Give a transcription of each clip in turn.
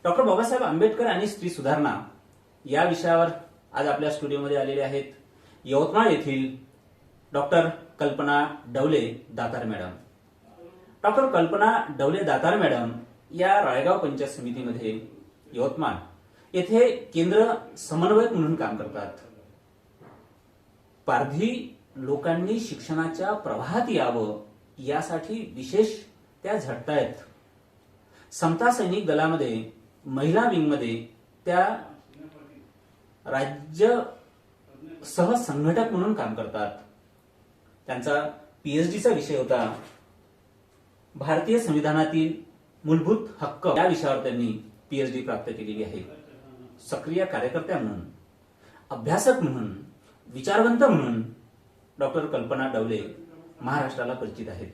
Doctor Babasaheb Ambedkar आणि स्त्री सुधारणा या विषयावर आज आपल्या स्टुडिओमध्ये आलेले आहेत यवतमाळ येथील डॉक्टर कल्पना डवले दातार मॅडम. डॉक्टर कल्पना डवले दातार मॅडम या राळेगाव पंचायत समितीमध्ये यवतमाळ येथे केंद्र समन्वयक म्हणून काम करतात. पारधी लोकांनी शिक्षणाच्या प्रवाहात यावं यासाठी विशेष त्या झटतायत. समता सैनिक दलामध्ये महिला विंगमध्ये त्या राज्य सहसंघटक म्हणून काम करतात. त्यांचा पीएचडीचा विषय होता भारतीय संविधानातील मूलभूत हक्क या विषयावर त्यांनी पीएचडी प्राप्त केलेली आहे. सक्रिय कार्यकर्त्या म्हणून, अभ्यासक म्हणून, विचारवंत म्हणून डॉक्टर कल्पना डवले महाराष्ट्राला परिचित आहेत.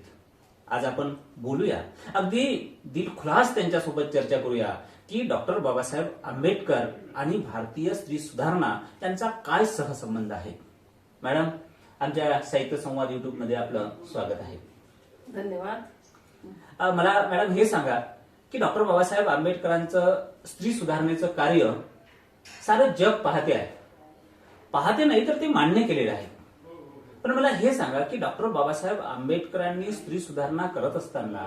आज आपण बोलूया, अगदी दिलखुलास त्यांच्यासोबत चर्चा करूया की डॉक्टर बाबासाहेब आंबेडकर आणि भारतीय स्त्री सुधारणा यांचा काय सहसंबंध आहे. मॅडम, आमच्या साहित्य संवाद युट्यूब मध्ये आपलं स्वागत आहे. धन्यवाद. मला मॅडम हे सांगा की डॉक्टर बाबासाहेब आंबेडकरांचं स्त्री सुधारणेचं कार्य सारं जग पाहते नाही तर ते मान्य केलेलं आहे. पण मला हे सांगा की डॉक्टर बाबासाहेब आंबेडकरांनी स्त्री सुधारणा करत असताना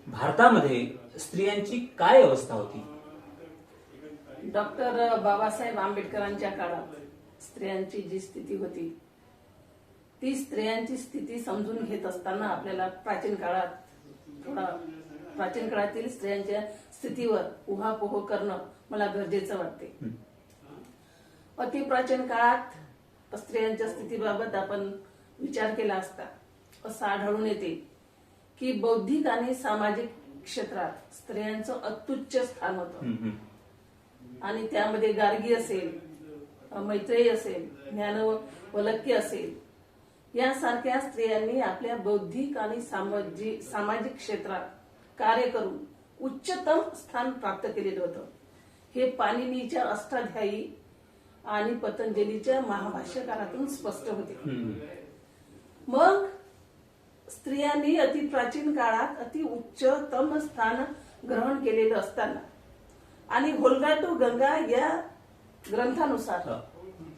भारतामध्ये स्त्रियांची काय अवस्था होती? डॉक्टर बाबासाहेब आंबेडकरांच्या काळात स्त्रियांची जी स्थिती होती ती स्त्रियांची स्थिती समजून घेत असताना आपल्याला प्राचीन काळातील स्त्रियांच्या स्थितीवर उहापोह करणं मला गरजेचं वाटते. अति प्राचीन काळात स्त्रियांच्या स्थितीबाबत आपण विचार केला असता असं आढळून येते की बौद्धिक आणि सामाजिक क्षेत्रात स्त्रियांचं अत्युच्च स्थान होतं. आणि त्यामध्ये गार्गी असेल, मैत्रेयी असेल, ज्ञानवल्क्य असेल यासारख्या स्त्रियांनी आपल्या बौद्धिक आणि सामाजिक क्षेत्रात कार्य करून उच्चतम स्थान प्राप्त केलेलं होतं. हे पाणिनीच्या अष्टाध्यायी आणि पतंजलीच्या महाभाष्यकारातून स्पष्ट होते. मग स्त्रियांनी अति प्राचीन काळात अति उच्चतम स्थान ग्रहण केलेलं असताना आणि व्होल्गा टू गंगा या ग्रंथानुसार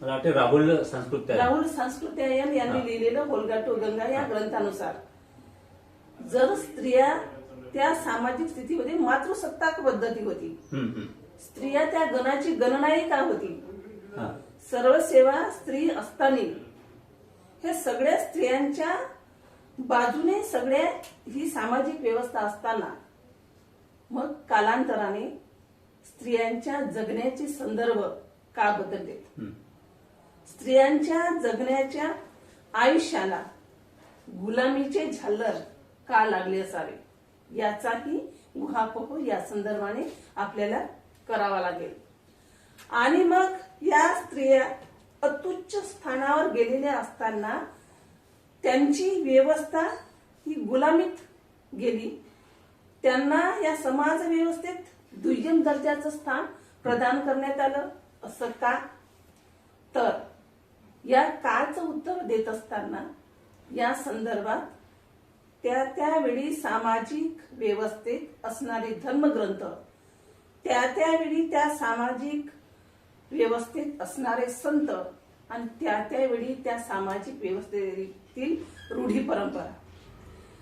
राहुल सांस्कृत्यायन यांनी लिहिलेलं व्होल्गा टू गंगा या ग्रंथानुसार जर स्त्रिया त्या सामाजिक स्थितीमध्ये मातृसत्ताक पद्धती होती, स्त्रिया त्या गणाची गणनाही का होती, सर्व सेवा स्त्री असताना हे सगळ्या स्त्रियांच्या बाजूने सगळ्या ही सामाजिक व्यवस्था असताना मग कालांतराने स्त्रियांच्या जगण्याचे संदर्भ का बदलले, स्त्रियांच्या जगण्याच्या आयुष्याला गुलामीचे झालर का लागले असावे याचाही उहापोह या संदर्भाने आपल्याला करावा लागेल. आणि मग या स्त्रिया अत्युच्च स्थानावर गेलेल्या असताना त्यांची व्यवस्था ही गुलामीत गेली. त्यांना या समाज व्यवस्थेत दुय्यम दर्जाचं स्थान प्रदान करण्यात आलं. असं का? तर या काळचं उत्तर देत असताना या संदर्भात त्यावेळी सामाजिक व्यवस्थेत असणारे धर्मग्रंथ, त्यावेळी त्या सामाजिक व्यवस्थेत असणारे संत आणि त्यावेळी त्या सामाजिक व्यवस्थेतील रूढी परंपरा.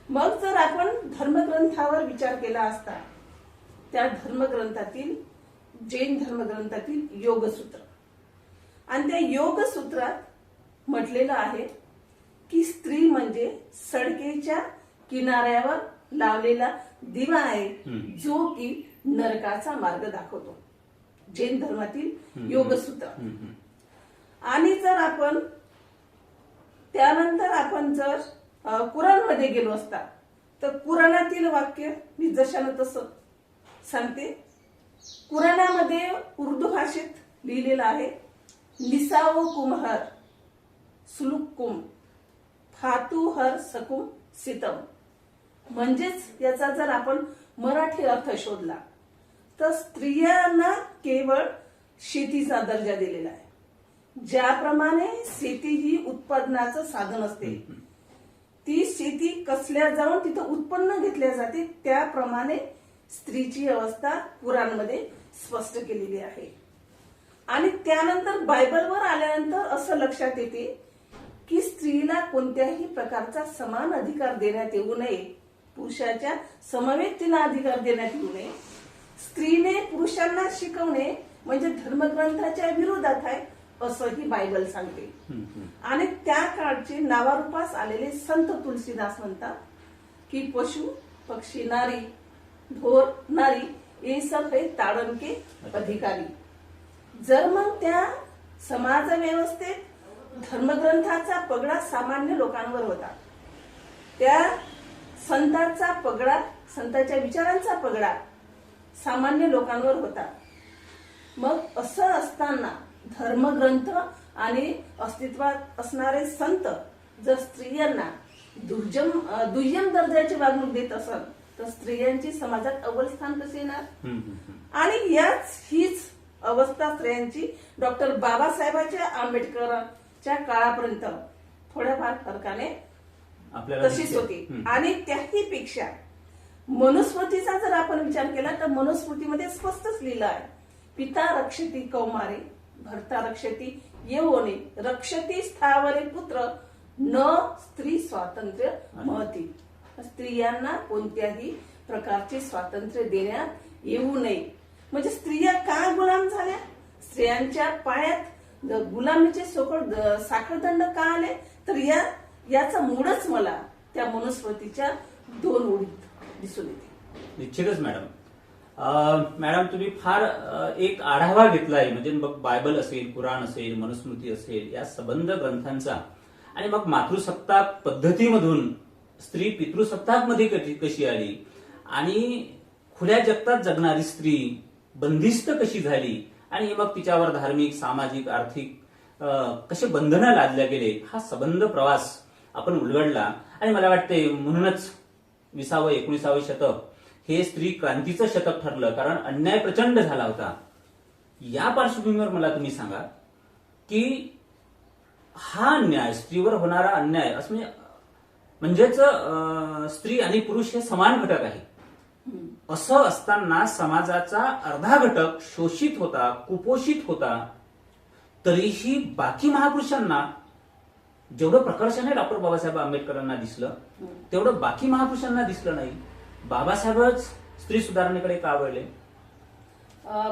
मग जर आपण धर्मग्रंथावर विचार केला असता त्या धर्मग्रंथातील जैन धर्मग्रंथातील योगसूत्र आणि त्या योगसूत्रात म्हटलेलं आहे की स्त्री म्हणजे सडकेच्या किनाऱ्यावर लावलेला दिवा आहे जो की नरकाचा मार्ग दाखवतो. जैन धर्मातील योगसूत्र. आणि जर आपण त्यानंतर आपण जर कुराणमध्ये गेलो असता तर कुराणातील वाक्य मी जशानं तसं सांगते. कुराणामध्ये उर्दू भाषेत लिहिलेलं आहे निसाओ कुमहर सुलुकुम फातू हर सकुम सितम. म्हणजेच याचा जर आपण मराठी अर्थ शोधला तर स्त्रियांना केवळ शेतीचा दर्जा दिलेला आहे. ज्याप्रमाणे शेती ही उत्पादनाचं साधन असते, ती शेती कसल्या जाऊन तिथं उत्पन्न घेतल्या जाते, त्याप्रमाणे स्त्रीची अवस्था कुराणमध्ये स्पष्ट केलेली आहे. आणि त्यानंतर बायबलवर आल्यानंतर असं लक्षात येते की स्त्रीला कोणत्याही प्रकारचा समान अधिकार देण्यात येऊ नये, पुरुषाच्या समवेत तिला अधिकार देण्यात येऊ नये. स्त्रीने पुरुषांना शिकवणे म्हणजे धर्मग्रंथाच्या विरोधात आहे असंही बायबल सांगते. आणि त्या काळचे नावारूपास आलेले संत तुलसीदास म्हणतात की पशु पक्षी नारी ढोर नारी ये सब है ताड़न के अधिकारी. जर मग त्या समाज व्यवस्थेत धर्मग्रंथाचा पगडा सामान्य लोकांवर होता, त्या संतांचा पगडा, संतांच्या विचारांचा पगडा सामान्य लोकांवर होता. मग असं असताना धर्मग्रंथ आणि अस्तित्वात असणारे संत जर स्त्रियांना दुय्यम दर्जाची वागणूक देत असत तर स्त्रियांची समाजात अव्वल स्थान कसे येणार. आणि हीच अवस्था स्त्रियांची डॉक्टर बाबासाहेबांच्या आंबेडकरांच्या काळापर्यंत थोड्याफार फरकाने तशीच होती. आणि त्याही पेक्षा मनुस्मृतीचा जर आपण विचार केला तर मनुस्मृतीमध्ये स्पष्टच लिहिलं आहे, पिता रक्षती कौमारे भर्ता रक्षती यौवने रक्षती स्थावरे पुत्र न स्त्री स्वातंत्र्य महती. स्त्रियांना कोणत्याही प्रकारचे स्वातंत्र्य देण्यात येऊ नये. म्हणजे स्त्रिया का गुलाम झाल्या, स्त्रियांच्या पायात गुलामीचे साखळदंड का आले, तर याचं मूळच मला त्या मनुस्मृतीच्या 2 ओळीत दिसून येते. निश्चितच मॅडम. मॅडम तुम्ही फार एक आढावा घेतलाय, म्हणजे मग बायबल असेल, कुराण असेल, मनुस्मृती असेल, या संबंध ग्रंथांचा. आणि मग मातृसत्ताक पद्धतीमधून स्त्री पितृसत्ताक मध्ये कशी आली आणि खुल्या जगतात जगणारी स्त्री बंदिस्त कशी झाली आणि मग तिच्यावर धार्मिक सामाजिक आर्थिक कसे बंधनं लादल्या गेले, हा संबंध प्रवास आपण उलगडला. आणि मला वाटते म्हणूनच 20-19 शतक हे स्त्री क्रांतीचं शतक ठरलं, कारण अन्याय प्रचंड झाला होता. या पार्श्वभूमीवर मला तुम्ही सांगा की हा अन्याय, स्त्रीवर होणारा अन्याय असं म्हणजेच स्त्री आणि पुरुष हे समान घटक आहे, असं असताना समाजाचा अर्धा घटक शोषित होता, कुपोषित होता, तरीही बाकी महापुरुषांना जेवढं प्रकर्षाने डॉक्टर बाबासाहेब आंबेडकरांना दिसलं तेवढं बाकी महापुरुषांना दिसलं नाही. बाबासाहेबच स्त्री सुधारणेकडे का वळले?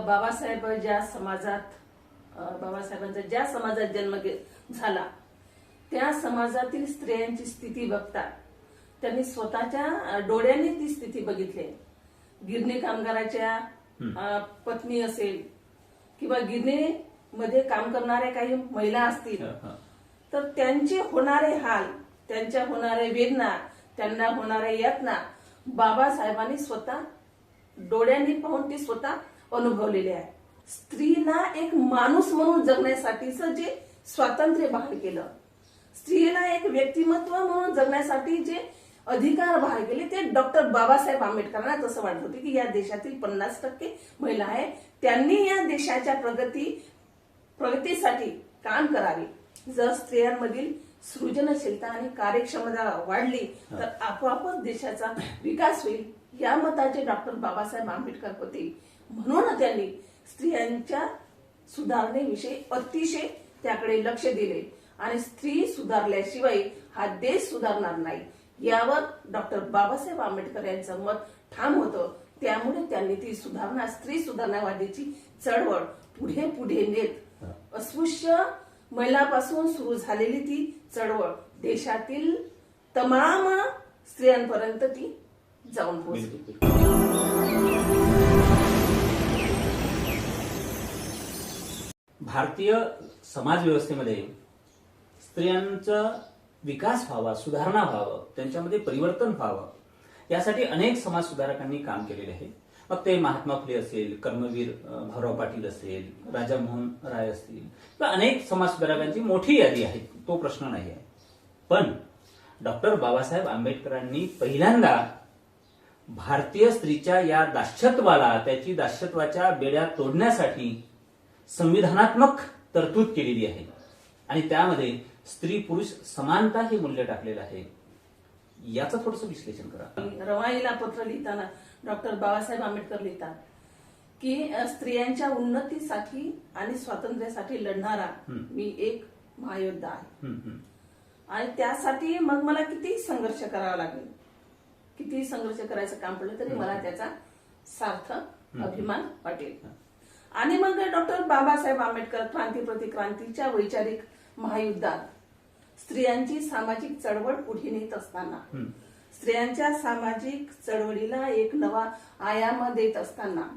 बाबासाहेबांचा ज्या समाजात जन्म झाला त्या समाजातील स्त्रियांची स्थिती बघता त्यांनी स्वतःच्या डोळ्यांनी ती स्थिती बघितली. गिरणी कामगाराच्या पत्नी असेल किंवा गिरणीमध्ये काम करणाऱ्या काही महिला असतील तर त्यांचे होणारे हाल, त्यांच्या होणाऱ्या वेदना, त्यांना होणाऱ्या यातना बाबासाहेबांनी स्वतः डोळ्यांनी पाहून ती स्वतः अनुभवलेली आहे. स्त्रीला एक माणूस म्हणून जगण्यासाठीच जे स्वातंत्र्य बहाल केलं, स्त्रीला एक व्यक्तिमत्व म्हणून जगण्यासाठी जे अधिकार बहाल केले, ते डॉक्टर बाबासाहेब आंबेडकरांना तसं वाटत होते की या देशातील 50% महिला आहे, त्यांनी या देशाच्या प्रगतीसाठी काम करावे. जर स्त्रियांमधील सृजनशीलता आणि कार्यक्षमता वाढली तर आपोआपच देशाचा विकास होईल, या मताचे डॉक्टर बाबासाहेब आंबेडकर होते. म्हणून त्यांनी स्त्रियांच्या सुधारणेविषयी अतिशय त्याकडे लक्ष दिले. आणि स्त्री सुधारल्याशिवाय हा देश सुधारणार नाही, यावर डॉक्टर बाबासाहेब आंबेडकर यांचं मत ठाम होतं. त्यामुळे त्यांनी ती स्त्री सुधारणावादीची चळवळ पुढे पुढे नेत अस्पृश्य महिलांपासून सुरू झालेली ती चळवळ देशातील तमाम स्त्रियांपर्यंत ती जाऊन पोहोचली. भारतीय समाज व्यवस्थेमध्ये स्त्रियांचा विकास व्हावा, सुधारणा व्हावं, त्यांच्यामध्ये परिवर्तन व्हावं, यासाठी अनेक समाज सुधारकांनी काम केलेले आहे. मग ते महात्मा फुले असेल, कर्मवीर भाऊराव पाटील असेल, राजामोहन राय असतील, किंवा अनेक समाज सुधारकांची मोठी यादी आहे, तो प्रश्न नाही आहे. पण डॉक्टर बाबासाहेब आंबेडकरांनी पहिल्यांदा भारतीय स्त्रीच्या या दास्यत्वाला, त्याची दास्यत्वाच्या बेड्या तोडण्यासाठी संविधानात्मक तरतूद केलेली आहे. आणि त्यामध्ये स्त्री पुरुष समानता हे मूल्य टाकलेलं आहे. याचं थोडंसं विश्लेषण करा. रवाईला पत्र लिहिताना डॉक्टर बाबासाहेब आंबेडकर लिहितात की स्त्रियांच्या उन्नतीसाठी आणि स्वातंत्र्यासाठी लढणारा मी एक महायोद्धा आहे. आणि त्यासाठी मग मला किती संघर्ष करावा लागेल, किती संघर्ष करायचं काम पडलं तरी मला त्याचा सार्थक अभिमान वाटेल. आणि मग डॉक्टर बाबासाहेब आंबेडकर क्रांती प्रतिक्रांतीच्या वैचारिक महायुद्धात स्त्रियांची सामाजिक चळवळ पुढे नेत असताना, स्त्रियांच्या सामाजिक चळवळीला एक नवा आयाम देत असताना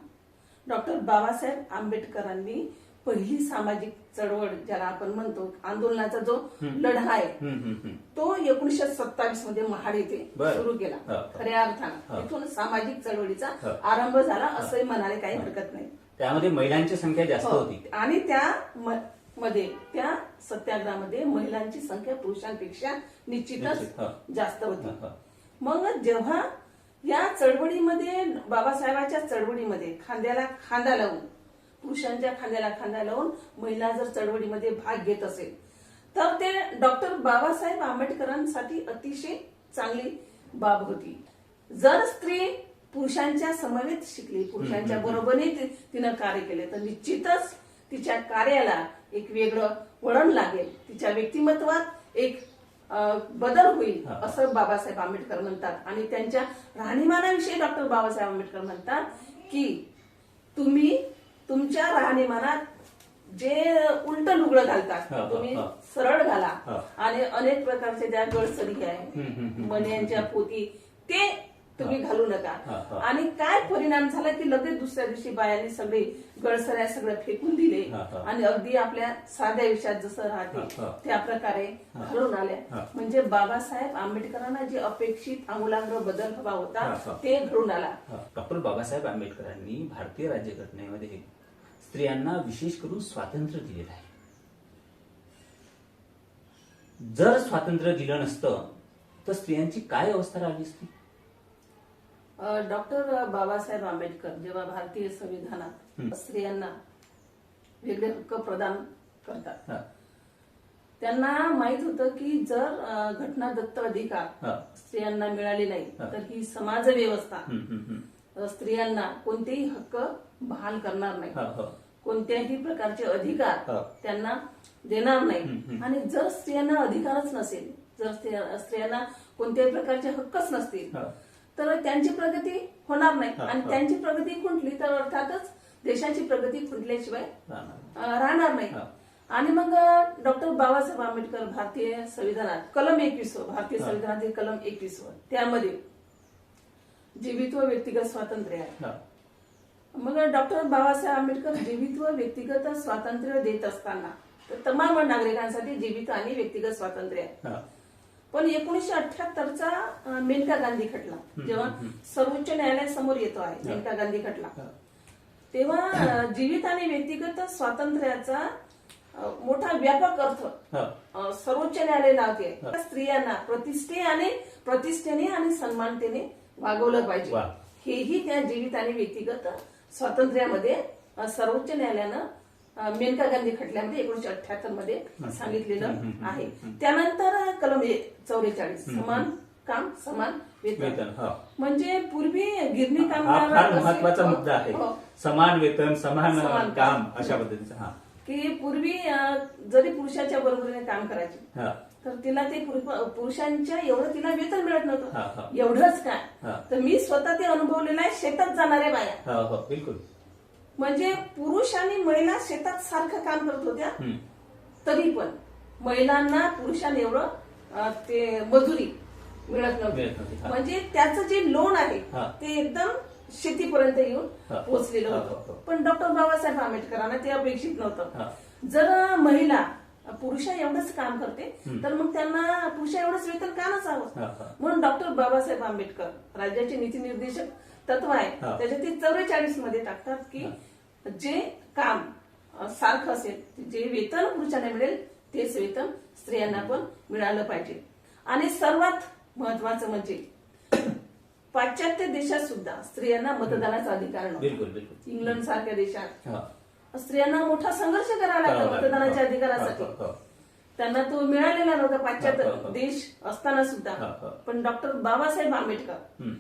डॉक्टर बाबासाहेब आंबेडकरांनी पहिली सामाजिक चळवळ ज्याला आपण म्हणतो आंदोलनाचा जो लढा आहे तो 1927 मध्ये महाड येथे सुरू केला. खऱ्या अर्थानं तिथून सामाजिक चळवळीचा आरंभ झाला असंही म्हणाले काही हरकत नाही. त्यामध्ये महिलांची संख्या जास्त होती आणि त्या सत्याग्रहामध्ये महिलांची संख्या पुरुषांपेक्षा निश्चितच जास्त होती. मग जेव्हा या चळवळीमध्ये बाबासाहेबांच्या चळवळीमध्ये खांद्याला खांदा लावून, पुरुषांच्या खांद्याला खांदा लावून महिला जर चळवळीमध्ये भाग घेत असेल तर ते डॉक्टर बाबासाहेब आंबेडकरांसाठी अतिशय चांगली बाब होती. जर स्त्री पुरुषांच्या समवेत शिकली, पुरुषांच्या बरोबरीने तिनं कार्य केले तर निश्चितच तिच्या कार्याला एक वेगळं वळण लागेल, तिच्या व्यक्तिमत्वात एक बदल होईल असं बाबासाहेब आंबेडकर म्हणतात. आणि त्यांच्या राहणीमानाविषयी डॉक्टर बाबासाहेब आंबेडकर म्हणतात की तुम्ही तुमच्या राहणीमानात जे उलट लुगडं घालतात तुम्ही सरळ घाला. आणि अनेक प्रकारचे त्या गळसरी आहे, मण्यांच्या पोती ते तुम्ही घालू नका. आणि काय परिणाम झाला की लगेच दुसऱ्या दिवशी बायांनी सगळे गळसऱ्या सगळं फेकून दिले आणि अगदी आपल्या साध्या विषयात जसं राहते त्या प्रकारे घालून आल्या. म्हणजे बाबासाहेब आंबेडकरांना जे अपेक्षित आमूलाग्र बदल हवा होता ते घडून आला. डॉक्टर बाबासाहेब आंबेडकरांनी भारतीय राज्यघटनेमध्ये स्त्रियांना विशेष करून स्वातंत्र्य दिलेलं आहे. जर स्वातंत्र्य दिलं नसतं तर स्त्रियांची काय अवस्था राहिली असती? डॉक्टर बाबासाहेब आंबेडकर जेव्हा भारतीय संविधानात स्त्रियांना वेगळे हक्क प्रदान करतात त्यांना माहित होतं की जर घटनादत्त अधिकार स्त्रियांना मिळाले नाही तर ही समाज व्यवस्था स्त्रियांना कोणतेही हक्क बहाल करणार नाही, कोणत्याही प्रकारचे अधिकार त्यांना देणार नाही. आणि जर स्त्रियांना अधिकारच नसेल, जर स्त्रियांना कोणत्याही प्रकारचे हक्कच नसतील तर त्यांची प्रगती होणार नाही. आणि त्यांची प्रगती खुंटली तर अर्थातच देशाची प्रगती खुंटल्याशिवाय राहणार नाही. आणि मग डॉक्टर बाबासाहेब आंबेडकर भारतीय संविधानात कलम 21 भारतीय संविधानातील कलम 21 त्यामध्ये जीवित व व्यक्तिगत स्वातंत्र्य आहे. मग डॉक्टर बाबासाहेब आंबेडकर जीवित व व्यक्तिगत स्वातंत्र्य देत असताना तर तमाम नागरिकांसाठी जीवित आणि व्यक्तिगत स्वातंत्र्य आहे. पण 1978चा मेनका गांधी खटला जेव्हा सर्वोच्च न्यायालयासमोर येतो आहे, मेनका गांधी खटला, तेव्हा जीवित आणि व्यक्तिगत स्वातंत्र्याचा मोठा व्यापक अर्थ सर्वोच्च न्यायालय लावते. स्त्रियांना प्रतिष्ठेने आणि सन्मानतेने वागवलं पाहिजे, हेही त्या जीवित आणि व्यक्तिगत स्वातंत्र्यामध्ये सर्वोच्च न्यायालयानं मेनका गांधी खटल्यामध्ये 1978 मध्ये सांगितलेलं आहे. त्यानंतर कलम 44 समान काम समान वेतन. म्हणजे पूर्वी गिरणी कामगार महत्वाचा मुद्दा आहे, समान वेतन समान काम अशा पद्धतीचं की पूर्वी जरी पुरुषाच्या बरोबरीने काम करायचे तर तिला ते पुरुषांच्या एवढं तिला वेतन मिळत नव्हतं. एवढंच काय तर मी स्वतः ते अनुभवलेलं आहे, शेतात जाणाऱ्या बाया बिलकुल म्हणजे पुरुष आणि महिला शेतात सारखं काम करत होत्या तरी पण महिलांना पुरुषांना एवढं ते मजुरी मिळत नव्हती. म्हणजे त्याचं जे लोन आहे ते एकदम शेतीपर्यंत येऊन पोहोचलेलं होतं. पण डॉक्टर बाबासाहेब आंबेडकरांना ते अपेक्षित नव्हतं. जर महिला पुरुषा एवढंच काम करते तर मग त्यांना पुरुषा एवढंच वेतन का नसावं. म्हणून डॉक्टर बाबासाहेब आंबेडकर राज्याचे नीती निर्देशक तत्व आहे त्याच्यातील 44 मध्ये टाकतात की जे काम सारखं असेल, जे वेतन पुरुषांना मिळेल तेच वेतन स्त्रियांना पण मिळालं पाहिजे. आणि सर्वात महत्वाचं म्हणजे पाश्चात्य देशात सुद्धा स्त्रियांना मतदानाचा अधिकार नव्हता. इंग्लंड सारख्या देशात स्त्रियांना मोठा संघर्ष करावा लागला मतदानाच्या अधिकारासाठी. त्यांना तो मिळालेला नव्हता पाश्चात्य देश असताना सुद्धा. पण डॉक्टर बाबासाहेब आंबेडकर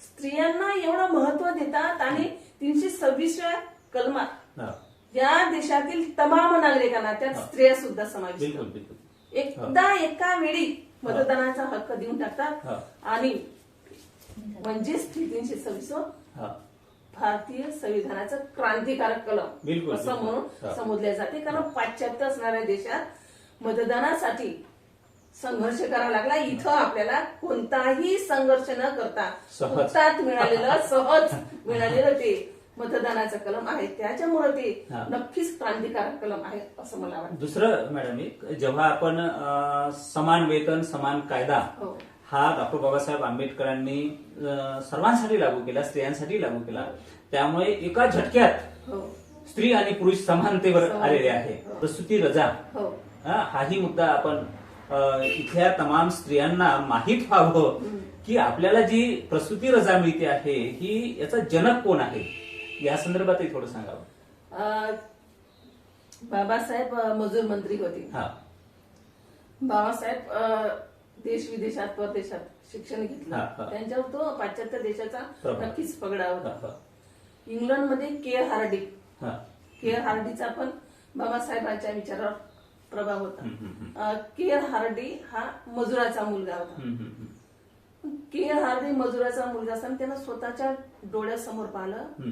स्त्रियांना एवढं महत्व देतात आणि 326व्या कलमात हा. या देशातील तमाम नागरिकांना त्यात स्त्रिया सुद्धा समाविष्ट बिलकुल बिलकुल एकदा एका वेळी मतदानाचा हक्क देऊन टाकतात हा. आणि म्हणजेच 326 हा. भारतीय संविधानाचं क्रांतिकारक कलम बिलकुल, असं बिलकुल. म्हणून हा. समजले जाते. कारण पाश्चात्य असणाऱ्या देशात मतदानासाठी संघर्ष करावा लागला. इथं आपल्याला कोणताही संघर्ष न करता सहज. उत्तात मिळालेलं सहज मिळालेलं ते मतदानाचं कलम आहे. त्याच्यामुळे ते हा. नक्कीच क्रांतिकारक कलम आहे असं मला वाटतं. दुसरं मॅडम एक, जेव्हा आपण समान वेतन समान कायदा हो हा डॉक्टर बाबासाहेब आंबेडकरांनी सर्वांसाठी लागू केला, स्त्रियांसाठी लागू केला, त्यामुळे एका झटक्यात हो स्त्री आणि पुरुष समानतेवर आलेले आहे. हो. प्रसूती रजा हो हाही मुद्दा आपण इथल्या तमाम स्त्रियांना माहीत व्हावं की आपल्याला जी प्रसूती रजा मिळते आहे ही याचा जनक कोण आहे, या संदर्भातही थोडं सांगावं. बाबासाहेब मजूर मंत्री होते. हा. बाबासाहेब देश विदेशात परदेशात शिक्षण हा, घेतलं. हा. त्यांच्यावर तो पाश्चात्य देशाचा प्रभाव. नक्कीच पगडा हा, होता. हा. इंग्लंडमध्ये के हा. हार्डीचा पण बाबासाहेबांच्या विचारावर प्रभाव होता. हम्म. के हार्डी हा मजुराचा मुलगा होता. के हार्डी मजुराचा मुलगा असताना त्यानं स्वतःच्या डोळ्यासमोर पाहिलं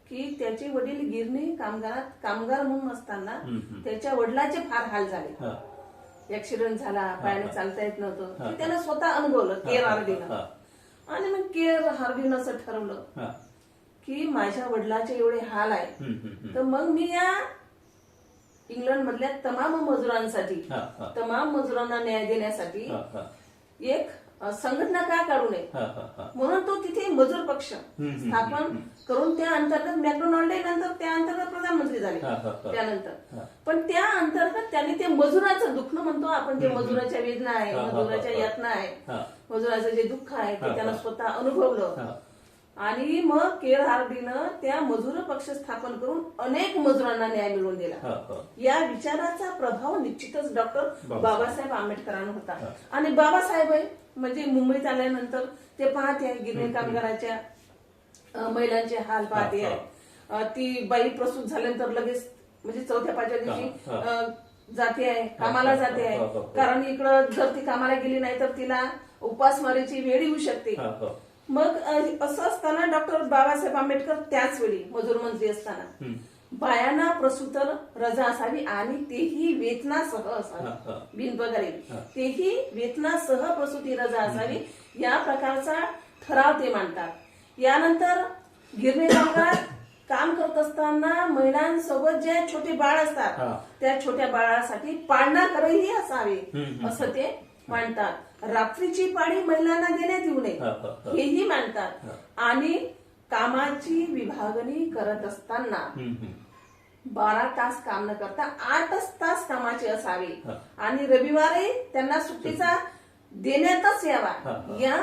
की त्याचे वडील गिरणी कामगार म्हणून असताना त्याच्या वडिलाचे फार हाल झाले. ऍक्सिडेंट झाला, पायाने चालता येत नव्हतं, हे त्यानं स्वतः अनुभवलं केर हार्डीनं. आणि मग केर हार्डीनं असं ठरवलं की माझ्या वडिलाचे एवढे हाल आहे तर मग मी या इंग्लंड मधल्या तमाम मजुरांना न्याय देण्यासाठी एक संघटना का काढू नये म्हणून तो तिथे मजूर पक्ष स्थापन करून त्या अंतर्गत मॅकडोनाल्ड नंतर त्या अंतर्गत प्रधानमंत्री झाले. त्यानंतर पण त्या अंतर्गत त्यांनी ते मजुराचं दुःख म्हणतो आपण, जे मजुराच्या वेदना आहे, मजुराच्या यातना आहे, मजुराचं जे दुःख आहे ते त्यानं स्वतः अनुभवलं. आणि मग केर हार्डीनं त्या मजूर पक्ष स्थापन करून अनेक मजुरांना न्याय मिळवून दिला. या विचाराचा प्रभाव निश्चितच डॉक्टर बाबासाहेब आंबेडकरांना होता. आणि बाबासाहेब म्हणजे मुंबईत आल्यानंतर ते पाहते आहे गिरणी कामगाराच्या महिलांचे हाल पाहते आहे. ती बाई प्रसूत झाल्यानंतर लगेच म्हणजे 4-5 दिवशी जाते आहे, कामाला जाते आहे. कारण इकडं जर ती कामाला गेली नाही तर तिला उपासमारीची वेळ येऊ शकते. मग असं असताना डॉक्टर बाबासाहेब आंबेडकर त्याच वेळी मजूर मंत्री असताना बायांना प्रसूत रजा असावी आणि तेही वेतनासह असावी, बिनपगारी, तेही वेतनासह प्रसूती रजा असावी या प्रकारचा ठराव ते मांडतात. यानंतर गिरणी कामगारात काम करत असताना महिलांसोबत जे छोटे बाळ असतात त्या छोट्या बाळासाठी पाळणा घरही असावे असं ते मांडतात. रात्रीची पाळी महिलांना देण्यात येऊ नये हेही मांडतात. आणि कामाची विभागणी करत असताना 12 तास काम न करता 8 तास कामाचे असावे आणि रविवारी त्यांना सुट्टीचा देण्यातच यावा या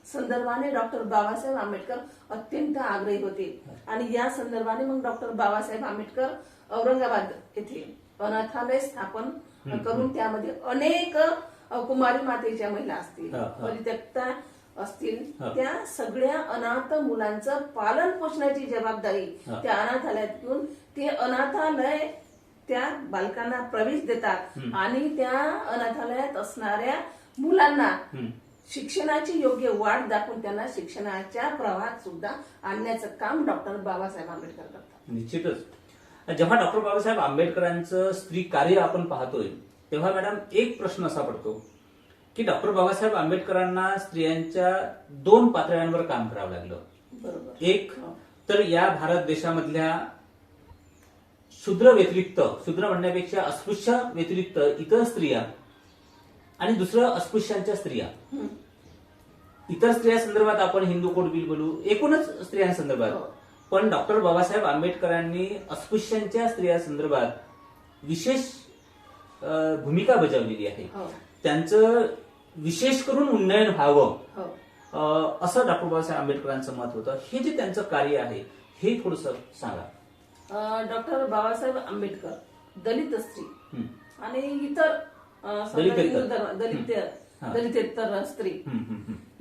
संदर्भाने डॉक्टर बाबासाहेब आंबेडकर अत्यंत आग्रही होते. आणि या संदर्भाने मग डॉक्टर बाबासाहेब आंबेडकर औरंगाबाद येथे अनाथालय स्थापन करून त्यामध्ये अनेक कुमारी मातेच्या महिला असतील, परित्यक्ता असतील, त्या सगळ्या अनाथ मुलांचं पालन पोषणाची जबाबदारी त्या अनाथालयात घेऊन ते अनाथालय त्या बालकांना प्रवेश देतात आणि त्या अनाथालयात असणाऱ्या मुलांना शिक्षणाची योग्य वाढ दाखवून त्यांना शिक्षणाच्या प्रवाहात सुद्धा आणण्याचं काम डॉक्टर बाबासाहेब आंबेडकर करतात. निश्चितच जेव्हा डॉक्टर बाबासाहेब आंबेडकरांचं स्त्री कार्य आपण पाहतोय तेव्हा मॅडम एक प्रश्न असा पडतो की डॉक्टर बाबासाहेब आंबेडकरांना स्त्रियांच्या 2 पातळ्यांवर काम करावं लागलं. बरोबर. एक तर या भारत देशामधल्या शूद्र म्हणण्यापेक्षा अस्पृश्य व्यतिरिक्त इतर स्त्रिया आणि दुसरं अस्पृश्यांच्या स्त्रिया. इतर स्त्रिया संदर्भात आपण हिंदू कोड बिल बोलू, एकूणच स्त्रियांसंदर्भात. पण डॉक्टर बाबासाहेब आंबेडकरांनी अस्पृश्यांच्या स्त्रिया संदर्भात विशेष भूमिका बजावलेली आहे. त्यांचं विशेष करून उन्नयन व्हावं असं डॉक्टर बाबासाहेब आंबेडकरांचं मत होतं. हे जे त्यांचं कार्य आहे हे थोडस सांगा. डॉक्टर बाबासाहेब आंबेडकर दलित स्त्री आणि इतर दलितेतर स्त्री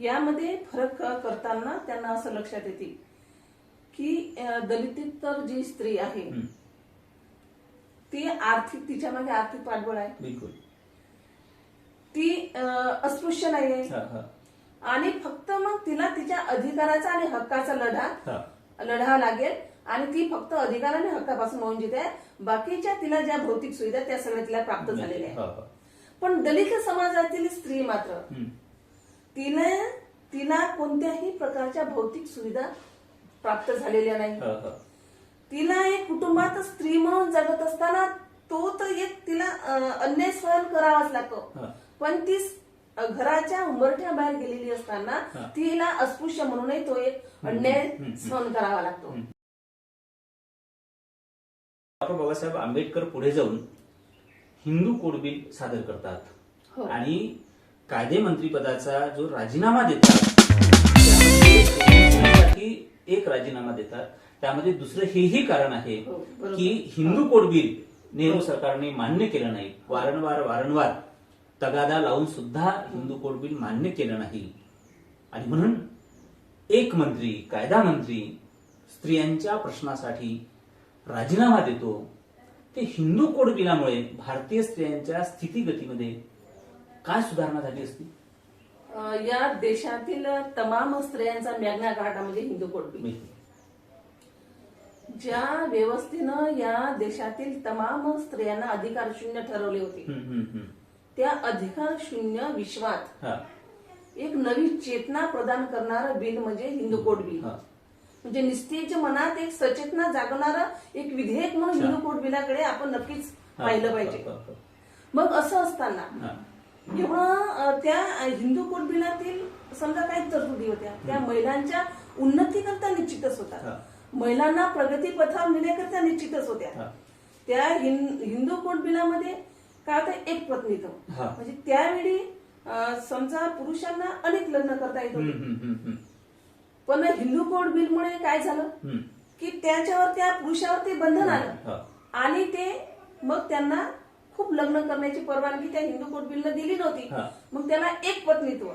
यामध्ये फरक करताना त्यांना असं लक्षात येते की दलितेतर जी स्त्री आहे ती आर्थिक, तिच्या मागे आर्थिक पाठबळ आहे, बिलकुल ती अस्पृश्य नाहीये, आणि फक्त मग तिला तिच्या अधिकाराचा आणि हक्काचा लढावा लागेल, आणि ती फक्त अधिकार आणि हक्कापासून वंचित आहे. बाकीच्या तिला ज्या भौतिक सुविधा त्या सगळ्या तिला प्राप्त झालेल्या आहेत. पण दलित समाजातील स्त्री मात्र तिला कोणत्याही प्रकारच्या भौतिक सुविधा प्राप्त झालेल्या नाही. तिला एक कुटुंबात स्त्री म्हणून जगत असताना तो तर एक तिला अन्याय सहन करावाच लागतो, पण ती घराच्या उंबरठ्या बाहेर गेलेली असताना तिला अस्पृश्य म्हणूनही तो एक अन्याय सहन करावा लागतो. डॉक्टर बाबासाहेब आंबेडकर पुढे जाऊन हिंदू कोड बिल सादर करतात आणि कायदे मंत्रीपदाचा जो राजीनामा देतात त्यामध्ये एक राजीनामा देतात. त्यामध्ये दुसरं हेही कारण आहे की हिंदू कोड बिल नेहरू सरकारने मान्य केलं नाही. वारंवार तगादा लावून सुद्धा हिंदू कोड बिल मान्य केलं नाही, आणि म्हणून एक मंत्री, कायदा मंत्री स्त्रियांच्या प्रश्नासाठी राजीनामा देतो. ते हिंदू कोड बिलामुळे भारतीय स्त्रियांच्या स्थितीगतीमध्ये काय सुधारणा झाली असती? या देशातील तमाम स्त्रियांचा मॅग्ना कार्टा म्हणजे हिंदू कोड बिल. ज्या व्यवस्थेनं या देशातील तमाम स्त्रियांना अधिकार शून्य ठरवले होते, त्या अधिकार शून्य विश्वात एक नवी चेतना प्रदान करणारं बिल म्हणजे हिंदू कोड बिल. म्हणजे निस्तेज मनात एक सचेतना जागवणारं एक विधेयक म्हणून हिंदू कोड बिलाकडे आपण नक्कीच पाहिलं पाहिजे. मग असं असताना एवढं त्या हिंदू कोड बिलातील समजा काही तरतुदी होत्या, त्या महिलांच्या उन्नतीकरता निश्चितच होत्या, महिलांना प्रगतीपथावर नेण्याकरता निश्चितच होत्या. त्या हिंदू कोड बिलामध्ये काय होतं, एक पत्नीत्व. म्हणजे त्यावेळी समजा पुरुषांना अनेक लग्न करता येत होते, पण हिंदू कोड बिलमुळे काय झालं की त्याच्यावर त्या पुरुषावर ते बंधन आलं, आणि ते मग त्यांना खूप लग्न करण्याची परवानगी त्या हिंदू कोड बिलनं दिली नव्हती. मग त्याला एक पत्नीत्व,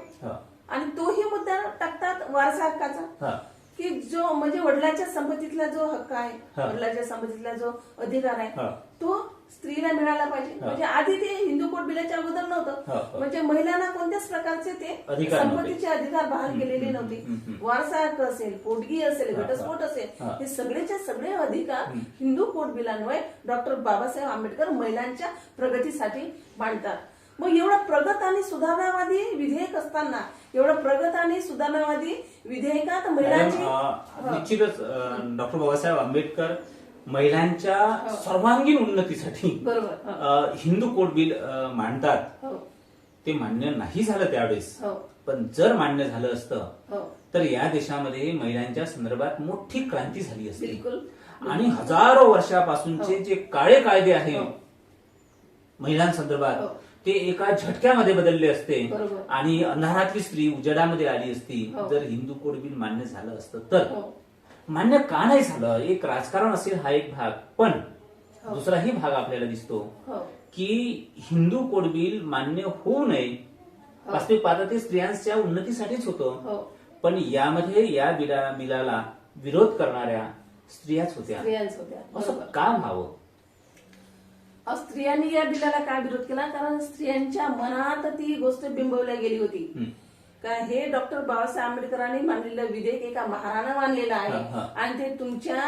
आणि तोही मुद्दा टाकतात वारसा हक्काचा, की जो म्हणजे वडिलांच्या संपत्तीतला जो हक्क आहे, वडिलांच्या संपत्तीतला जो अधिकार आहे तो स्त्रीला मिळाला पाहिजे. म्हणजे आधी ते हिंदू कोड बिलाच्या अगोदर नव्हतं, म्हणजे महिलांना कोणत्याच प्रकारचे ते संपत्तीचे अधिकार बाहेर गेलेले नव्हते. वारसा हक्क असेल, पोटगी असेल, घटस्फोट असेल, हे सगळेचे सगळे अधिकार हिंदू कोड बिलान्वये डॉक्टर बाबासाहेब आंबेडकर महिलांच्या प्रगतीसाठी मांडतात. मग एवढं प्रगत आणि सुधारणावादी विधेयक असताना, एवढं प्रगत आणि सुधारणावादी विधेयकात महिलांची निश्चितच डॉक्टर बाबासाहेब आंबेडकर महिलांच्या सर्वांगीण उन्नतीसाठी हिंदू कोड बिल मांडतात. ते मान्य नाही झालं त्यावेळेस, पण जर मान्य झालं असतं तर या देशामध्ये महिलांच्या संदर्भात मोठी क्रांती झाली असती, आणि हजारो वर्षापासूनचे जे काळे कायदे आहे महिलांसंदर्भात ते एका झटक्यामध्ये बदलले असते, आणि अंधारातली स्त्री उजेडामध्ये आली असती जर हिंदू कोड बिल मान्य झालं असतं तर. मान्य का नाही झालं, एक राजकारण असेल हा एक भाग, पण दुसराही भाग आपल्याला दिसतो की हिंदू कोड बिल मान्य होऊ नये. वास्तविक पाहता ते स्त्रियांच्या उन्नतीसाठीच होतं, पण यामध्ये या बिलाला विरोध करणाऱ्या स्त्रियाच होत्या. असं का व्हावं? स्त्रियांनी या बिलाला काय विरोध केला? कारण स्त्रियांच्या मनात ती गोष्ट बिंबवल्या गेली होती का हे डॉक्टर बाबासाहेब आंबेडकरांनी मांडलेलं विधेयक एका महारानं मानलेलं आहे, आणि ते तुमच्या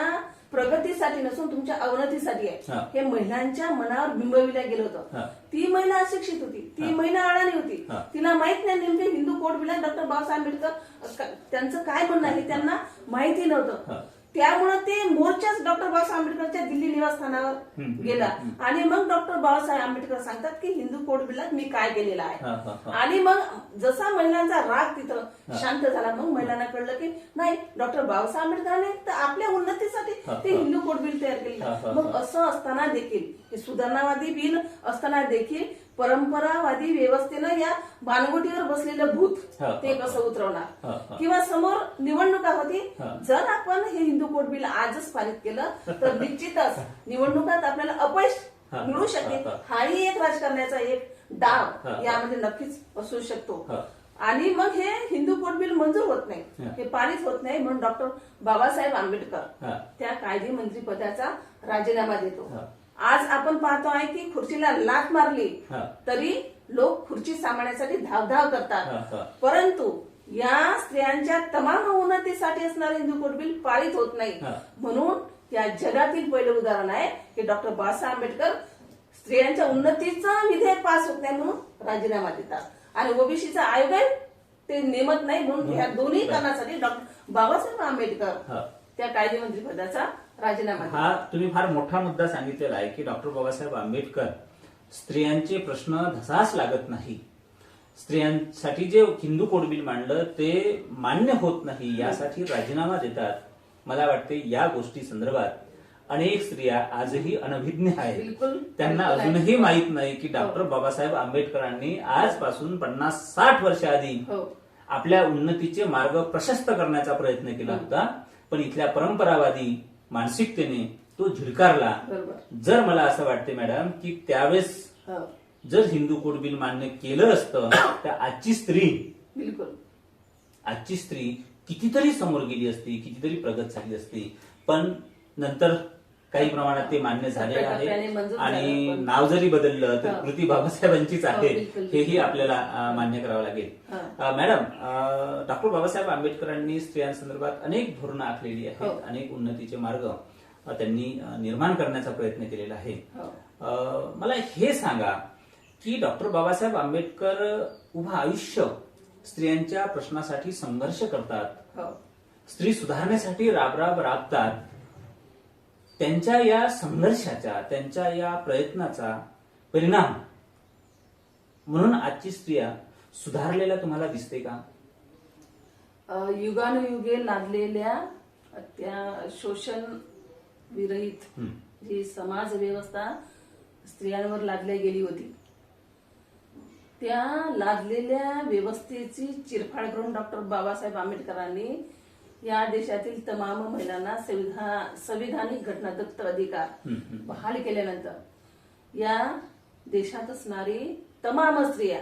प्रगतीसाठी नसून तुमच्या अवनतीसाठी आहे, हे महिलांच्या मनावर बिंबविलं गेलं होतं. ती महिला अशिक्षित होती, ती महिला अडाणी होती, तिला माहित नाही नेमके हिंदू कोड बिलात डॉक्टर बाबासाहेब आंबेडकर त्यांचं काय म्हणणं आहे त्यांना माहिती नव्हतं. त्यामुळे ते मोर्चाच डॉक्टर बाबासाहेब आंबेडकरच्या दिल्ली निवासस्थानावर गेला, आणि मग डॉक्टर बाबासाहेब आंबेडकर सांगतात की हिंदू कोड बिलात मी काय केलेलं आहे. आणि मग जसा महिलांचा राग तिथं शांत झाला, मग महिलांना कळलं की नाही, डॉक्टर बाबासाहेब आंबेडकरांनी तर आपल्या उन्नतीसाठी ते हिंदू कोड बिल तयार केलेलं. मग असं असताना देखील, हे सुधारणावादी बिल असताना देखील परंपरावादी व्यवस्थेनं या बानगोटीवर बसलेलं भूत ते कसं उतरवणार, किंवा समोर निवडणुका होती, जर आपण हे हिंदू कोड बिल आजच पारित केलं तर निश्चितच निवडणुकात आपल्याला अपयश मिळू शकेल. हाही एक राजकारणाचा एक डाव यामध्ये नक्कीच असू शकतो. आणि मग हे हिंदू कोड बिल मंजूर होत नाही, हा. हे पारित होत नाही, म्हणून डॉक्टर बाबासाहेब आंबेडकर हा. त्या कायदे मंत्री पदाचा राजीनामा देतो. हा. आज आपण पाहतो आहे की खुर्चीला लाथ मारली हा. तरी लोक खुर्ची सांभाळण्यासाठी धावधाव हा. करतात, हा. परंतु या स्त्रियांच्या तमाम उन्नतीसाठी असणारे हिंदू कोड बिल पारित होत नाही. हा. म्हणून या जगातील पहिलं उदाहरण आहे की डॉक्टर बाबासाहेब आंबेडकर स्त्रियांच्या उन्नतीचं विधेयक पास होत नाही म्हणून राजीनामा देतात, आणि ओबीसीचा आयोग आहे ते नेमत नाही, म्हणून या दोन्ही कारणासाठी डॉक्टर बाबासाहेब आंबेडकर हा. त्या कायदे मंत्री पदाचा राजीनामा देतात. हा तुम्ही फार मोठा मुद्दा सांगितलेला आहे की डॉक्टर बाबासाहेब आंबेडकर स्त्रियांचे प्रश्न धसास लागत नाही, स्त्रियांसाठी जे हिंदू कोड बिल मांडलं ते मान्य होत नाही यासाठी राजीनामा देतात. मला वाटते या गोष्टी संदर्भात अनेक स्त्रिया आजही अनभिज्ञ आहेत. बिलकुल. त्यांना बिलकुल अजूनही आहे. माहीत नाही की डॉक्टर हो. बाबासाहेब आंबेडकरांनी आजपासून 50-60 वर्ष आधी हो. आपल्या उन्नतीचे मार्ग प्रशस्त करण्याचा प्रयत्न केला होता, पण इथल्या परंपरावादी मानसिकतेने तो झिडकारला. बरोबर. जर मला असं वाटते मॅडम की त्यावेळेस हो. जर हिंदू कोड बिल मान्य केलं असतं तर आजची स्त्री कितीतरी समोर गेली असती, कितीतरी प्रगत झाली असती. पण नंतर काही प्रमाणात ते मान्य झालेलं टप्प्याटप्प्याने आहे, मंजूर आणि झालं, पण- नाव जरी बदललं तर हो. कृती बाबासाहेबांचीच हो, आहे, बिलकुल, हेही बिलकुल. आपल्याला मान्य करावं लागेल. हा. मॅडम, डॉक्टर बाबासाहेब आंबेडकरांनी स्त्रियांसंदर्भात अनेक धोरणं आखलेली आहेत, हो. अनेक उन्नतीचे मार्ग त्यांनी निर्माण करण्याचा प्रयत्न केलेला आहे. हो. मला हे सांगा की डॉक्टर बाबासाहेब आंबेडकर उभं आयुष्य स्त्रियांच्या प्रश्नासाठी संघर्ष करतात, हो. स्त्री सुधारण्यासाठी राबराब राबतात. त्यांच्या या संघर्षाचा, त्यांच्या या प्रयत्नाचा परिणाम म्हणून आजची स्त्रिया सुधारलेल्या तुम्हाला दिसते का? युगानुयुगे लादलेल्या त्या शोषण विरहित जी समाज व्यवस्था स्त्रियांवर लादली गेली होती, त्या लादलेल्या व्यवस्थेची चिरफाड करून डॉक्टर बाबासाहेब आंबेडकरांनी या देशातील तमाम महिलांना संविधानिक घटनादत्त अधिकार बहाल केल्यानंतर या देशात असणारी तमाम स्त्रिया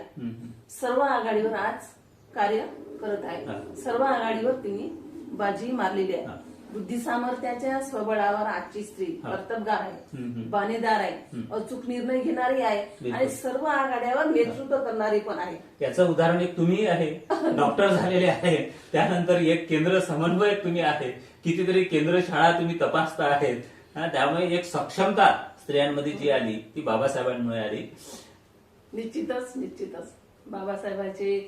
सर्व आघाडीवर आज कार्य करत आहे. सर्व आघाडीवर तिने बाजी मारलेली आहे. बुद्धी सामर्थ्याच्या स्वबळावर आजची स्त्री कर्तबगार आहे, बाणेदार आहे, अचूक निर्णय घेणारी आहे, आणि सर्व आघाड्यावर नेतृत्व करणारी पण आहे. याचं उदाहरण एक तुम्ही आहे, डॉक्टर झालेले आहे, त्यानंतर एक केंद्र समन्वयक तुम्ही आहे, कितीतरी केंद्र शाळा तुम्ही तपासता आहेत. त्यामुळे एक सक्षमता स्त्रियांमध्ये जी आली ती बाबासाहेबांमुळे आली. निश्चितच बाबासाहेबांचे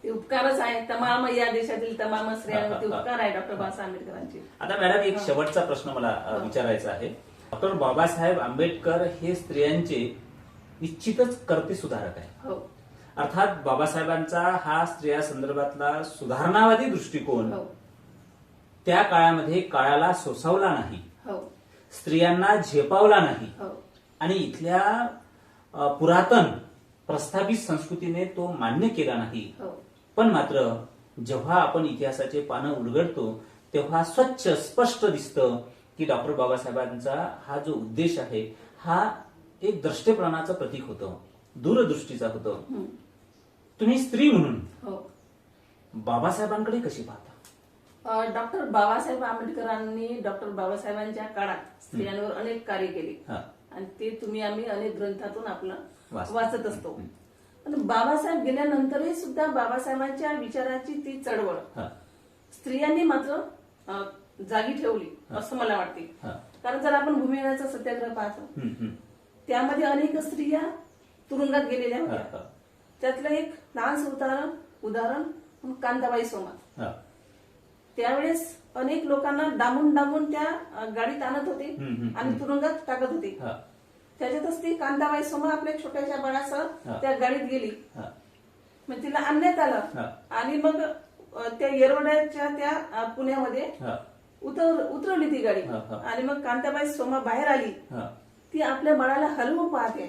ते उपकारच आहे, तमाम या देशातील तमाम स्त्रियांवरती उपकार आहे डॉक्टर बाबासाहेब आंबेडकरांचे. आता मॅडम एक शेवटचा प्रश्न मला विचारायचा आहे. डॉक्टर बाबासाहेब आंबेडकर हे स्त्रियांचे निश्चितच कर्ते सुधारक आहे. हो. अर्थात बाबासाहेबांचा हा स्त्रिया संदर्भातला सुधारणावादी दृष्टिकोन हो. त्या काळामध्ये काळाला सोसावला नाही, हो. स्त्रियांना झेपावला नाही, हो. आणि इथल्या पुरातन प्रस्थापित संस्कृतीने तो मान्य केला नाही. हो. पण मात्र जेव्हा आपण इतिहासाचे पानं उलगडतो तेव्हा स्वच्छ स्पष्ट दिसतं की डॉक्टर बाबासाहेबांचा हा जो उद्देश आहे हा एक द्रष्टेपणाचं प्रतीक होतं, दूरदृष्टीचा होतं. तुम्ही स्त्री म्हणून हो. बाबासाहेबांकडे कशी पाहता? डॉक्टर बाबासाहेब आंबेडकरांनी डॉक्टर बाबासाहेबांच्या काळात स्त्रियांवर अनेक कार्य केले, आणि ते तुम्ही आम्ही अनेक ग्रंथातून आपलं वाचत असतो. पण बाबासाहेब गेल्यानंतरही सुद्धा बाबासाहेबांच्या विचाराची ती चळवळ स्त्रियांनी मात्र जागी ठेवली असं मला वाटते. कारण जर आपण भूमिहीनाचा सत्याग्रह पाहतो त्यामध्ये अनेक स्त्रिया तुरुंगात गेलेल्या होत्या. त्यातलं एक लहानसं उदाहरण कांताबाई सोमा. त्यावेळेस अनेक लोकांना डांबून त्या गाडीत आणत होते आणि तुरुंगात टाकत होते. त्याच्यातच ती कांताबाई सोमा आपल्या छोट्याशा बाळासह त्या गाडीत गेली. मग तिला आणण्यात आलं आणि मग त्या येरवड्याच्या त्या पुण्यामध्ये उतरवली ती गाडी. आणि मग कांताबाई सोमा बाहेर आली. ती आपल्या बाळाला हलवून पाहते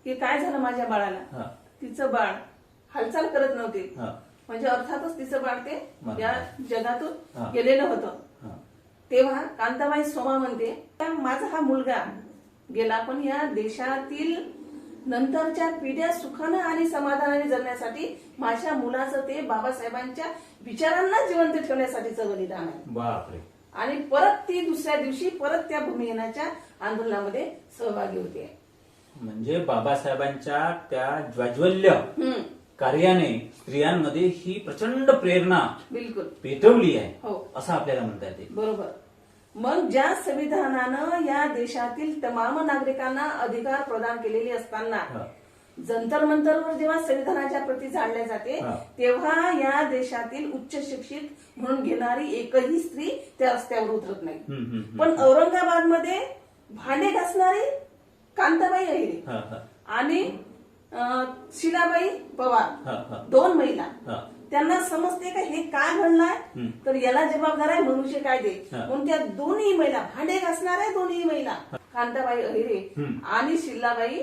की काय झालं माझ्या बाळाला. तिचं बाळ हालचाल करत नव्हते, म्हणजे अर्थातच तिचं बाळ ते या जगातून गेलेलं होतं. तेव्हा कांताबाई सोमा म्हणते माझा हा मुलगा गेला, पण या देशातील नंतरच्या पिढ्या सुखानं आणि समाधानाने जगण्यासाठी माझ्या मुलाचं ते बाबासाहेबांच्या विचारांना जिवंत ठेवण्यासाठीचं बलिदान आहे. बापरे. आणि परत ती दुसऱ्या दिवशी परत त्या भूमिहीनाच्या आंदोलनामध्ये सहभागी होते. म्हणजे बाबासाहेबांच्या त्या ज्वाज्वल्य कार्याने स्त्रियांमध्ये ही प्रचंड प्रेरणा बिलकुल पेटवली आहे, हो, असं आपल्याला म्हणता येते. बरोबर. मग ज्या संविधानानं या देशातील तमाम नागरिकांना अधिकार प्रदान केलेले असताना हा. जंतर मंतरवर जेव्हा संविधानाच्या प्रती झाडल्या जाते हा. तेव्हा या देशातील उच्च शिक्षित म्हणून घेणारी एकही स्त्री त्या रस्त्यावर उतरत नाही. पण औरंगाबादमध्ये भांडे घासणारी कांताबाई अहिरे हा, हा, आणि शिलाबाई पवार, हा, हा, दोन महिला, हा. त्यांना समजते का हे काय घडलंय, तर याला जबाबदार आहे मनुष्य कायदे. हा. म्हणून त्या दोन्ही महिला, भांडे घासणाऱ्या दोन्ही महिला कांताबाई अहिरे आणि शिलाबाई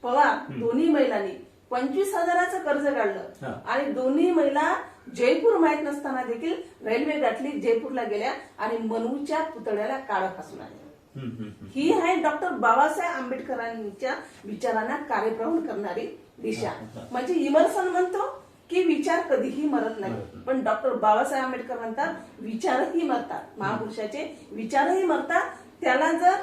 पवार, दोन्ही महिलांनी 25,000चं कर्ज हा. काढलं आणि दोन्ही महिला जयपूर माहित नसताना देखील रेल्वे गाठली, जयपूरला गेल्या आणि मनूच्या पुतळ्याला काळं फासून आल्या. ही आहे डॉक्टर बाबासाहेब आंबेडकरांच्या विचारांना कार्यप्रवण करणारी दिशा. म्हणजे इमर्सन म्हणतो की विचार कधीही मरत नाही, पण डॉक्टर बाबासाहेब आंबेडकर म्हणतात विचारही मरतात, महापुरुषाचे विचारही मरतात. त्याला जर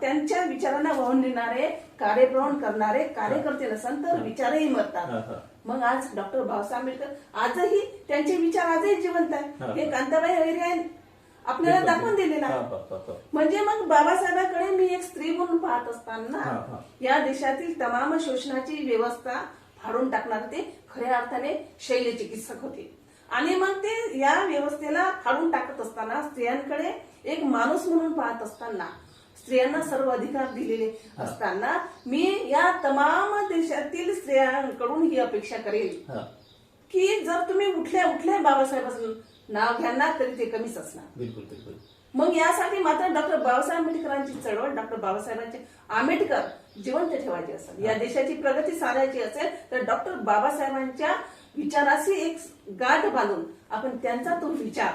त्यांच्या विचारांना वाहून नेणारे, कार्यप्रवण करणारे कार्यकर्ते नसेल तर विचारही मरतात. मग आज डॉक्टर बाबासाहेब आंबेडकर आजही त्यांचे विचार आजही जिवंत आहे. हे कांताबाई अहिरे आपल्याला दाखवून दिलेला आहे. म्हणजे मग बाबासाहेबांकडे मी एक स्त्री म्हणून पाहत असताना या देशातील तमाम शोषणाची व्यवस्था फाडून टाकणार ते खऱ्या अर्थाने शैल्य चिकित्सक होते. आणि मग ते या व्यवस्थेला फाडून टाकत असताना स्त्रियांकडे एक माणूस म्हणून पाहत असताना, स्त्रियांना सर्व अधिकार दिलेले असताना मी या तमाम देशातील स्त्रियांकडून ही अपेक्षा करेल की जर तुम्ही उठल्या बाबासाहेबांचं नाव घ्याल ना तरी ते कमीच असणार. बिलकुल बिलकुल. मग यासाठी मात्र डॉक्टर बाबासाहेब आंबेडकरांची चळवळ, डॉक्टर बाबासाहेबांचे आंबेडकर जिवंत ठेवायचे असेल, या देशाची प्रगती साधायची असेल तर डॉक्टर बाबासाहेबांच्या विचाराशी एक गाठ बांधून आपण त्यांचा तो विचार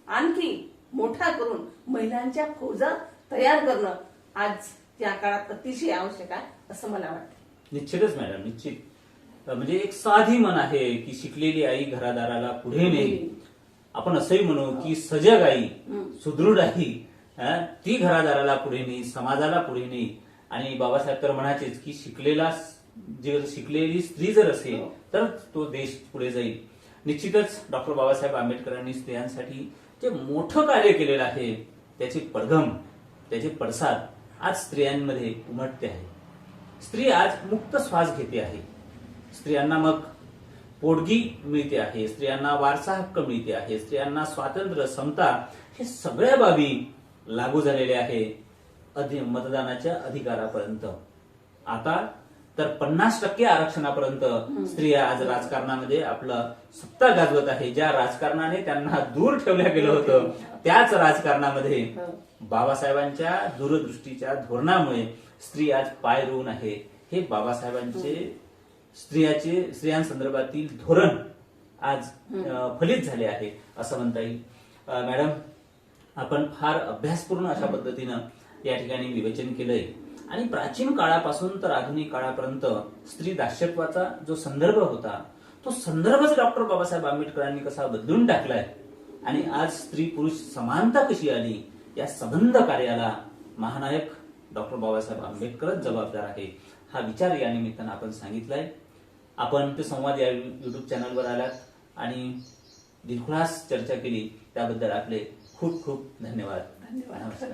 आणखी मोठा करून महिलांच्या फौजा तयार करणं आज या काळात अतिशय आवश्यक आहे असं मला वाटतं. निश्चितच मॅडम, निश्चित. म्हणजे एक साधी म्हण आहे की शिकलेली आई घरादाराला पुढे नेईल. आपण असंही म्हणू की सजग आई, सुदृढ आई ती घरादाराला पुढे नेईल, समाजाला पुढे नेईल. आणि बाबासाहेब तर म्हणायचेच की शिकलेली स्त्री जर असेल तर तो देश पुढे जाईल. निश्चितच डॉक्टर बाबासाहेब आंबेडकरांनी स्त्रियांसाठी जे मोठं कार्य केलेलं आहे त्याचे पडघम, त्याचे पडसाद आज स्त्रियांमध्ये उमटते आहे. स्त्री आज मुक्त श्वास घेते आहे. स्त्रियांना मग पोटगी मिळते आहे, स्त्रियांना वारसा हक्क मिळते आहे, स्त्रियांना स्वातंत्र्य, समता हे सगळ्या बाबी लागू झालेल्या आहे मतदानाच्या अधिकारापर्यंत. आता तर 50% आरक्षणापर्यंत स्त्रिया आज राजकारणामध्ये आपलं सत्ता गाजवत आहे. ज्या राजकारणाने त्यांना दूर ठेवलं गेलं होतं त्याच राजकारणामध्ये बाबासाहेबांच्या दूरदृष्टीच्या धोरणामुळे स्त्री आज पाय रोवून आहे. हे बाबासाहेबांचे स्त्रियांसंदर्भातील धोरण आज फलित झाले आहे असं म्हणता येईल. मॅडम, आपण फार अभ्यासपूर्ण अशा पद्धतीनं या ठिकाणी विवेचन केलंय आणि प्राचीन काळापासून तर आधुनिक काळापर्यंत स्त्री दास्यत्वाचा जो संदर्भ होता तो संदर्भच डॉक्टर बाबासाहेब आंबेडकरांनी कसा बदलून टाकलाय आणि आज स्त्री पुरुष समानता कशी आली या संबंध कार्याला महानायक डॉक्टर बाबासाहेब आंबेडकरच जबाबदार आहे. हा विचार या निमित्तानं आपण सांगितलाय. आपण ते संवाद या युट्यूब चॅनलवर आलात आणि दिलखुलास चर्चा केली त्याबद्दल आपले खूप खूप धन्यवाद. नमस्कार.